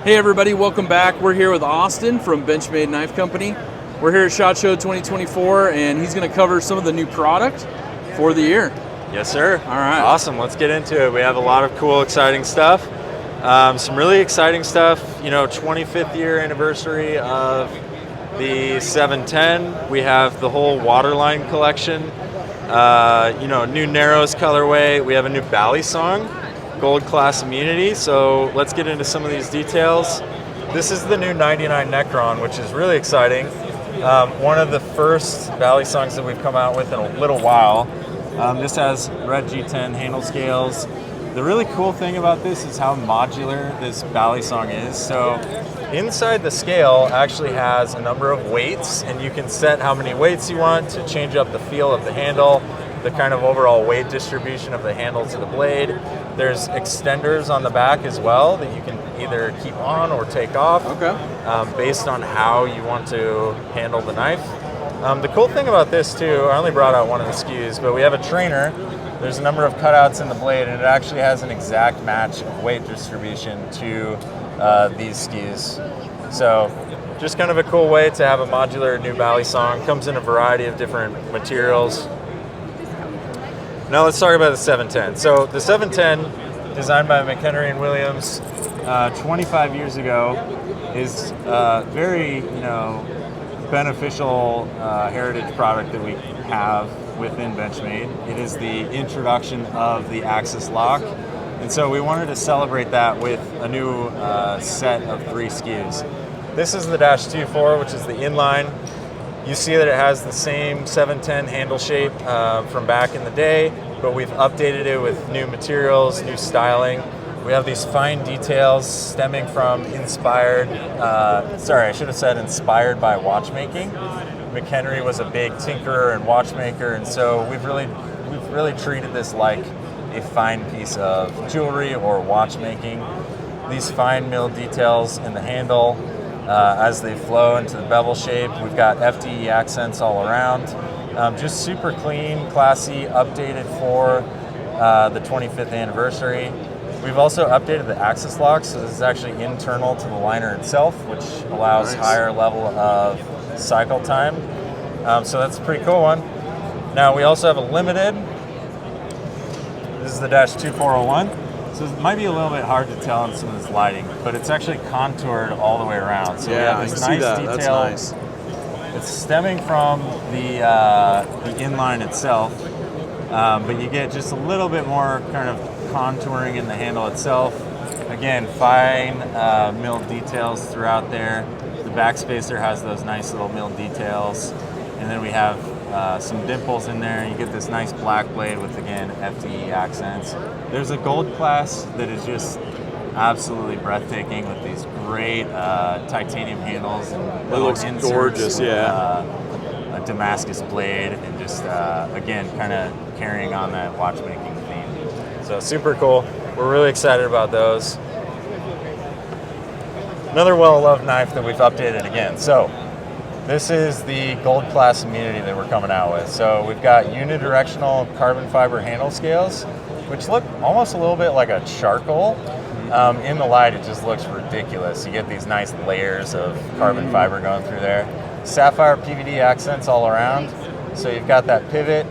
Hey everybody, welcome back. We're here with Austin from Benchmade Knife Company. We're here at SHOT Show 2024 and he's going to cover some of the new product for the year. Yes, sir. All right. Awesome. Let's get into it. We have a lot of cool, exciting stuff. Some really exciting stuff. You know, 25th year anniversary of the 710. We have the whole Waterline collection. You know, new Naros colorway. We have a new Bally song, Gold Class Immunity. So let's get into some of these details. This is the new 99 Necron, which is really exciting. One of the first Bally songs that we've come out with in a little while. This has red G10 handle scales. The really cool thing about this is how modular this Bally song is. So inside the scale actually has a number of weights, and you can set how many weights you want to change up the feel of the handle, the kind of overall weight distribution of the handle to the blade. There's extenders on the back as well that you can either keep on or take off, based on how you want to handle the knife. The cool thing about this too, I only brought out one of the SKUs, but we have a trainer. There's a number of cutouts in the blade, and it actually has an exact match of weight distribution to these SKUs. So just kind of a cool way to have a modular new Bally song. Comes in a variety of different materials. Now let's talk about the 710. So the 710, designed by McHenry and Williams 25 years ago, is very, beneficial heritage product that we have within Benchmade. It is the introduction of the Axis lock, and so we wanted to celebrate that with a new set of 3 SKUs. This is the -24, which is the Inline. You see that it has the same 710 handle shape from back in the day, but we've updated it with new materials, new styling. We have these fine details stemming from inspired by watchmaking. McHenry was a big tinkerer and watchmaker, and so we've really treated this like a fine piece of jewelry or watchmaking. These fine milled details in the handle as they flow into the bevel shape. We've got FDE accents all around. Just super clean, classy, updated for the 25th anniversary. We've also updated the Axis lock, so this is actually internal to the liner itself, which allows higher level of cycle time. So that's a pretty cool one. Now we also have a limited. This is the -2401. So it might be a little bit hard to tell in some of this lighting, but it's actually contoured all the way around. So we have this nice detail. That's nice. It's stemming from the Inline itself, but you get just a little bit more kind of contouring in the handle itself. Again, fine milled details throughout there. The backspacer has those nice little milled details, and then we have some dimples in there. You get this nice black blade with, again, FDE accents. There's a gold class that is just absolutely breathtaking with these great titanium handles and little inserts, gorgeous, a Damascus blade, and just again kind of carrying on that watchmaking theme. So super cool. We're really excited about those. Another well-loved knife that we've updated again. So this is the Gold Class Immunity that we're coming out with. So we've got unidirectional carbon fiber handle scales, which look almost a little bit like a charcoal. In the light, it just looks ridiculous. You get these nice layers of carbon fiber going through there. Sapphire PVD accents all around. So you've got that pivot,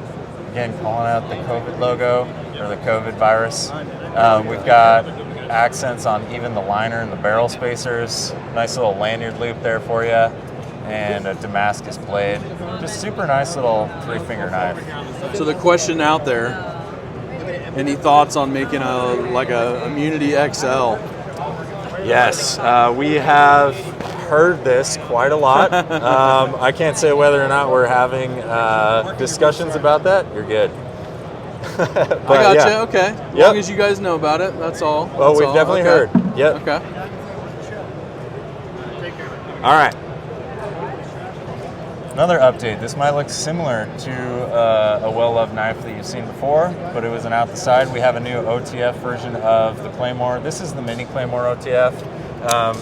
again, calling out the COVID logo, or the COVID virus. We've got accents on even the liner and the barrel spacers. Nice little lanyard loop there for you. And a Damascus blade. Just super nice little 3-finger knife. So the question out there, any thoughts on making a Immunity XL? Yes, we have heard this quite a lot. I can't say whether or not we're having discussions about that. You're good. I gotcha. Yeah. Okay. As long as you guys know about it, that's all. Well, we've definitely heard. Yep. Okay. All right. Another update. This might look similar to a well-loved knife that you've seen before, but it was an out the side. We have a new OTF version of the Claymore. This is the mini Claymore OTF.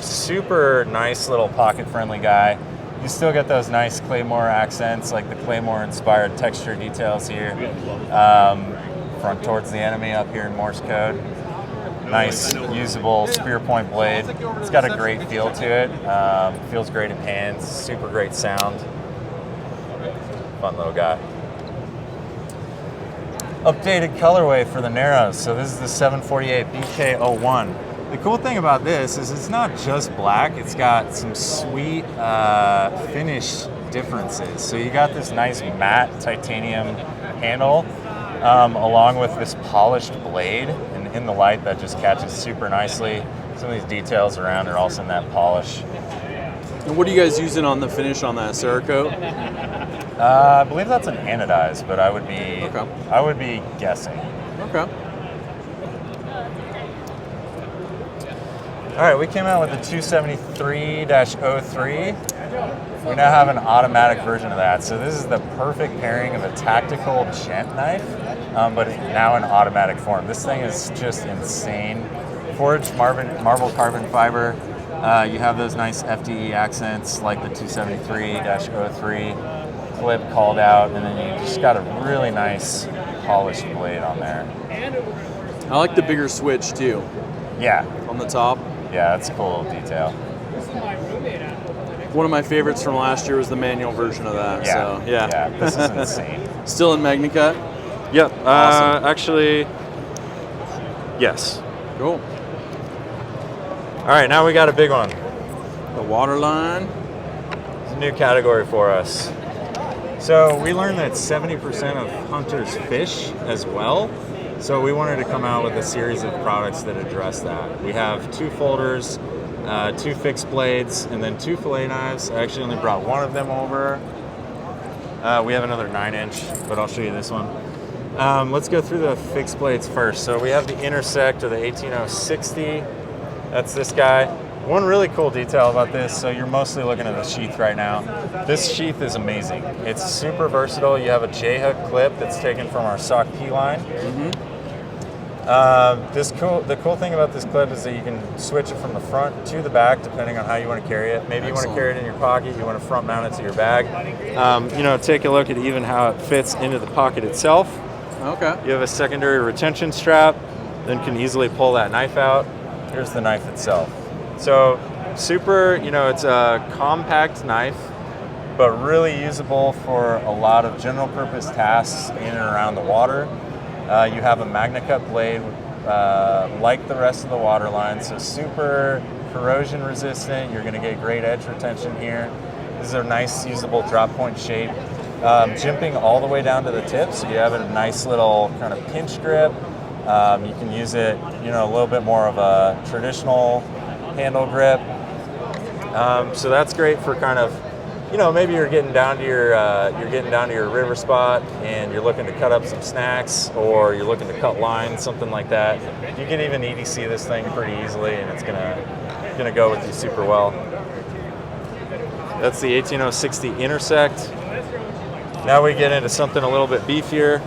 Super nice little pocket-friendly guy. You still get those nice Claymore accents, like the Claymore-inspired texture details here, front towards the enemy up here in Morse code. nice, usable spear point blade. It's got a great feel to it. Feels great in hands, super great sound. Fun little guy. Updated colorway for the Naros. So this is the 748 BK01. The cool thing about this is it's not just black, it's got some sweet finish differences. So you got this nice matte titanium handle along with this polished blade, and in the light that just catches super nicely. Some of these details around are also in that polish. And what are you guys using on the finish on that Cerakote? I believe that's an anodized, but I would be guessing. Okay. All right, we came out with the 273-03. We now have an automatic version of that. So this is the perfect pairing of a tactical Gent knife, but now in automatic form. This thing is just insane. Forged marble carbon fiber. You have those nice FDE accents like the 273-03 clip called out, and then you just got a really nice polished blade on there. I like the bigger switch too. Yeah. On the top. Yeah, that's a cool little detail. One of my favorites from last year was the manual version of that. Yeah. So, yeah. This is insane. Still in MagnaCut? Yep. Awesome. Actually, yes. Cool. All right, now we got a big one. The Waterline. It's a new category for us. So we learned that 70% of hunters fish as well. So we wanted to come out with a series of products that address that. We have 2 folders, 2 fixed blades, and then 2 fillet knives. I actually only brought one of them over. We have another 9-inch, but I'll show you this one. Let's go through the fixed blades first. So we have the Intersect, or the 18060. That's this guy. One really cool detail about this, so you're mostly looking at the sheath right now. This sheath is amazing. It's super versatile. You have a J-hook clip that's taken from our Sock P line. The cool thing about this clip is that you can switch it from the front to the back depending on how you want to carry it. Maybe you want to carry it in your pocket, you want to front mount it to your bag. Take a look at even how it fits into the pocket itself. Okay. You have a secondary retention strap, then can easily pull that knife out. Here's the knife itself. So super, it's a compact knife, but really usable for a lot of general purpose tasks in and around the water. You have a MagnaCut blade like the rest of the Waterline, so super corrosion resistant. You're gonna get great edge retention here. This is a nice usable drop point shape. Jimping all the way down to the tip, so you have a nice little kind of pinch grip. You can use it, a little bit more of a traditional handle grip. So that's great for kind of, maybe you're getting down to your river spot and you're looking to cut up some snacks, or you're looking to cut lines, something like that. You can even EDC this thing pretty easily, and it's gonna go with you super well. That's the 18060 Intersect. Now we get into something a little bit beefier.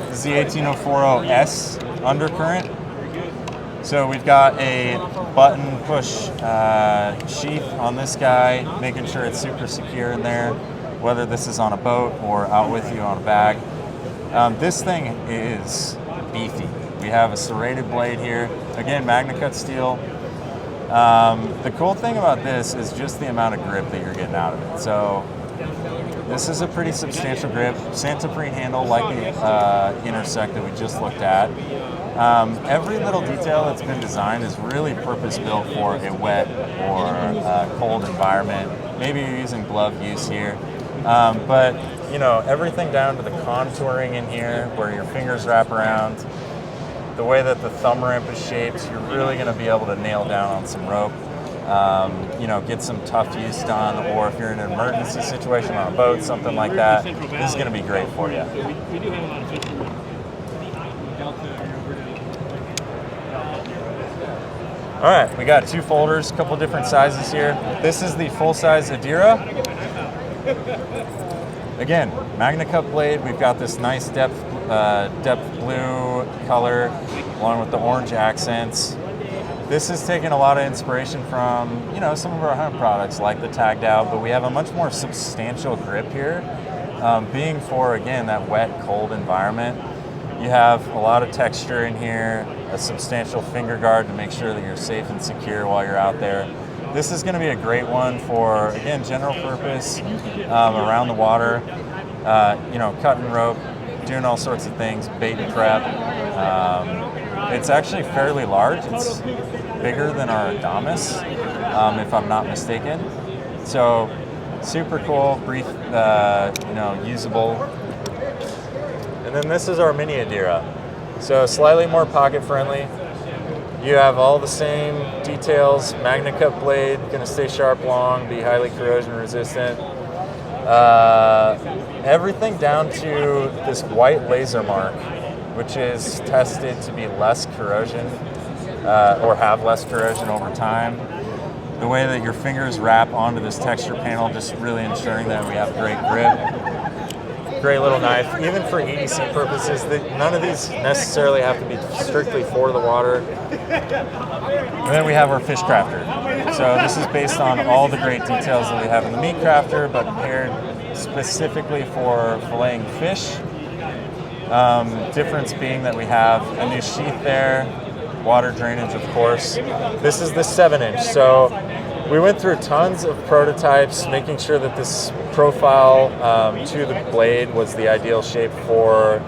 This is the 18040S Undercurrent. So we've got a button push sheath on this guy, making sure it's super secure in there, whether this is on a boat or out with you on a bag. This thing is beefy. We have a serrated blade here. Again, MagnaCut steel. The cool thing about this is just the amount of grip that you're getting out of it. So this is a pretty substantial grip. Santoprene handle like the Intersect that we just looked at. Every little detail that's been designed is really purpose-built for a wet or cold environment. Maybe you're using glove use here. But everything down to the contouring in here, where your fingers wrap around, the way that the thumb ramp is shaped, you're really going to be able to nail down on some rope. Get some tough use done, or if you're in an emergency situation on a boat, something like that, this is going to be great for you. We do have a lot of fish. All right, we got 2 folders, a couple different sizes here. This is the full-size Adira. Again, MagnaCut blade. We've got this nice depth blue color, along with the orange accents. This is taking a lot of inspiration from, some of our hunt products like the Tagged Out, but we have a much more substantial grip here, being for, again, that wet, cold environment. You have a lot of texture in here, a substantial finger guard to make sure that you're safe and secure while you're out there. This is going to be a great one for, again, general purpose, around the water, cutting rope, doing all sorts of things, bait prep. It's actually fairly large. It's bigger than our Adamas, if I'm not mistaken. So super cool, brief, usable. And then this is our mini Adira. So slightly more pocket friendly. You have all the same details, Magna Cut blade, gonna stay sharp long, be highly corrosion resistant. Everything down to this white laser mark, which is tested to be less corrosion, or have less corrosion over time. The way that your fingers wrap onto this texture panel, just really ensuring that we have great grip. Great little knife, even for EDC purposes. None of these necessarily have to be strictly for the water. And then we have our fish crafter. So this is based on all the great details that we have in the meat crafter, but paired specifically for filleting fish. Difference being that we have a new sheath there, water drainage, of course. This is the 7-inch. So we went through tons of prototypes, making sure that this profile to the blade was the ideal shape for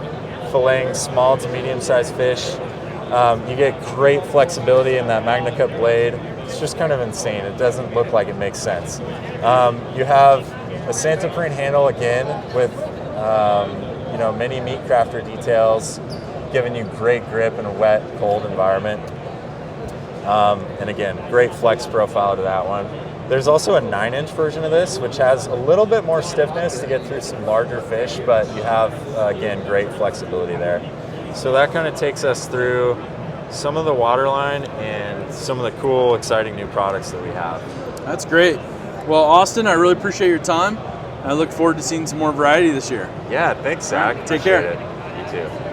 filleting small to medium-sized fish. You get great flexibility in that Magna Cut blade. It's just kind of insane. It doesn't look like it makes sense. You have a Santoprene handle again with many meat crafter details, giving you great grip in a wet, cold environment. And again, great flex profile to that one. There's also a 9-inch version of this, which has a little bit more stiffness to get through some larger fish, but you have, again, great flexibility there. So that kind of takes us through some of the Waterline and some of the cool, exciting new products that we have. That's great. Well, Austin, I really appreciate your time. I look forward to seeing some more variety this year. Yeah, thanks, Zach. Take care. Appreciate it. You too.